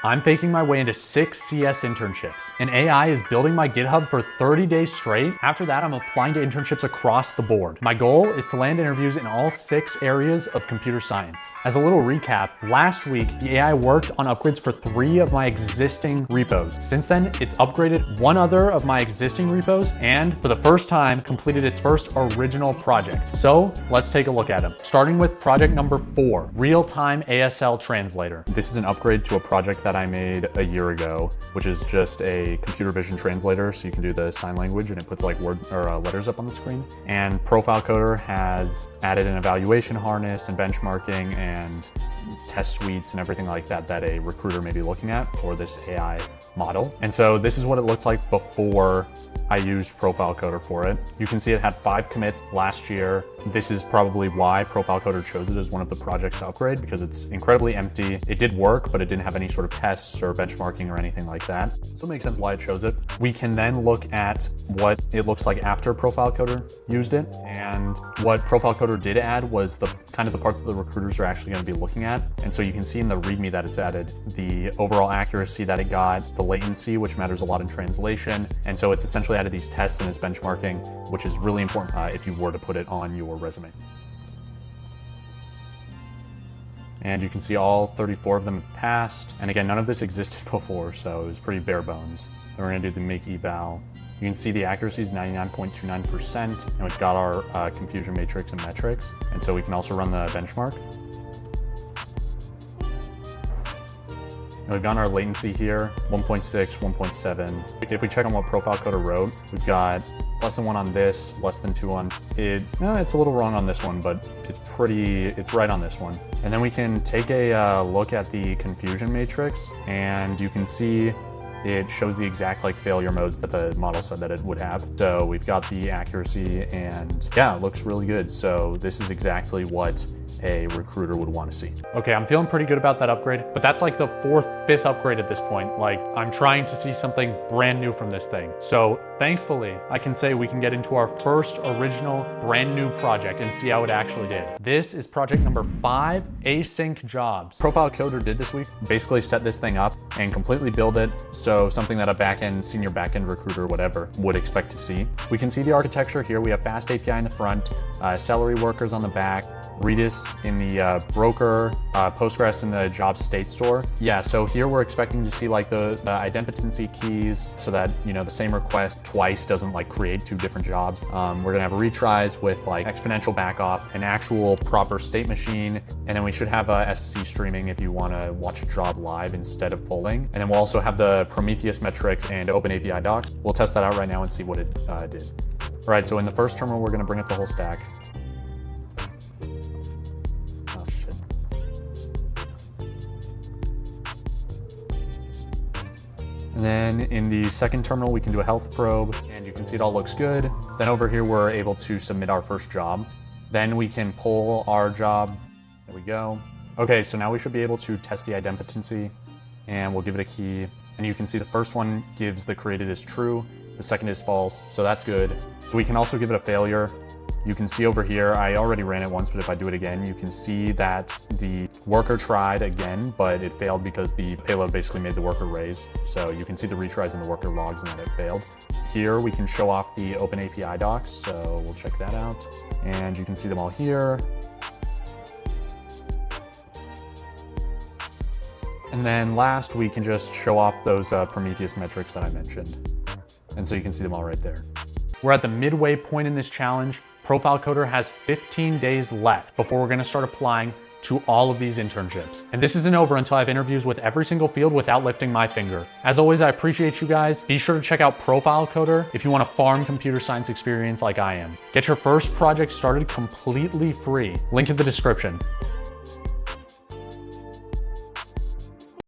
I'm faking my way into 6 CS internships. And AI is building my GitHub for 30 days straight. After that, I'm applying to internships across the board. My goal is to land interviews in all 6 areas of computer science. As a little recap, last week, the AI worked on upgrades for 3 of my existing repos. Since then, it's upgraded 1 other of my existing repos and for the first time, completed its first original project. So let's take a look at them. Starting with project number 4, RealTimeASLTranslator. This is an upgrade to a project that I made a year ago, which is just a computer vision translator. So you can do the sign language and it puts like word or letters up on the screen. And ProfileCoder has added an evaluation harness and benchmarking and test suites and everything like that that a recruiter may be looking at for this AI model. And so this is what it looked like before I used ProfileCoder for it. You can see it had 5 commits last year. This is probably why ProfileCoder chose it as one of the projects to upgrade, because it's incredibly empty. It did work, but it didn't have any sort of tests or benchmarking or anything like that. So it makes sense why it chose it. We can then look at what it looks like after ProfileCoder used it. And what ProfileCoder did add was the kind of the parts that the recruiters are actually going to be looking at. And so you can see in the README that it's added the overall accuracy that it got, the latency, which matters a lot in translation. And so it's essentially added these tests and this benchmarking, which is really important if you were to put it on your resume. And you can see all 34 of them have passed. And again, none of this existed before, so it was pretty bare bones. Then we're gonna do the make eval. You can see the accuracy is 99.29%, and we've got our confusion matrix and metrics. And so we can also run the benchmark. And we've got our latency here, 1.6, 1.7. If we check on what ProfileCoder wrote, we've got less than 1 on this, less than 2 on it. It's a little wrong on this one, but it's right on this one. And then we can take a look at the confusion matrix, and you can see it shows the exact failure modes that the model said that it would have. So we've got the accuracy, and yeah, it looks really good. So this is exactly what a recruiter would want to see. Okay, I'm feeling pretty good about that upgrade, but that's like the 4th, 5th upgrade at this point. Like, I'm trying to see something brand new from this thing. So thankfully, I can say we can get into our first original brand new project and see how it actually did. This is project number 5, Async-jobs. ProfileCoder did this week, basically set this thing up and completely build it. So something that a backend, senior backend recruiter, whatever, would expect to see. We can see the architecture here. We have fast API in the front, Celery workers on the back, Redis in the broker, Postgres in the jobs state store. Yeah, so here we're expecting to see like the idempotency keys so that, you know, the same request twice doesn't like create 2 different jobs. We're gonna have retries with like exponential backoff, an actual proper state machine, and then we should have SC streaming if you wanna watch a job live instead of polling. And then we'll also have the Prometheus metrics and OpenAPI docs. We'll test that out right now and see what it did. All right, so in the first terminal, we're gonna bring up the whole stack. And then in the second terminal, we can do a health probe, and you can see it all looks good. Then over here, we're able to submit our first job. Then we can pull our job. There we go. Okay, so now we should be able to test the idempotency, and we'll give it a key. And you can see the first one gives the created as true, the second is false, so that's good. So we can also give it a failure. You can see over here, I already ran it once, but if I do it again, you can see that the worker tried again, but it failed because the payload basically made the worker raise. So you can see the retries in the worker logs and that it failed. Here we can show off the OpenAPI docs, so we'll check that out. And you can see them all here. And then last, we can just show off those Prometheus metrics that I mentioned. And so you can see them all right there. We're at the midway point in this challenge. ProfileCoder has 15 days left before we're gonna start applying to all of these internships. And this isn't over until I have interviews with every single field without lifting my finger. As always, I appreciate you guys. Be sure to check out ProfileCoder if you want a farm computer science experience like I am. Get your first project started completely free. Link in the description.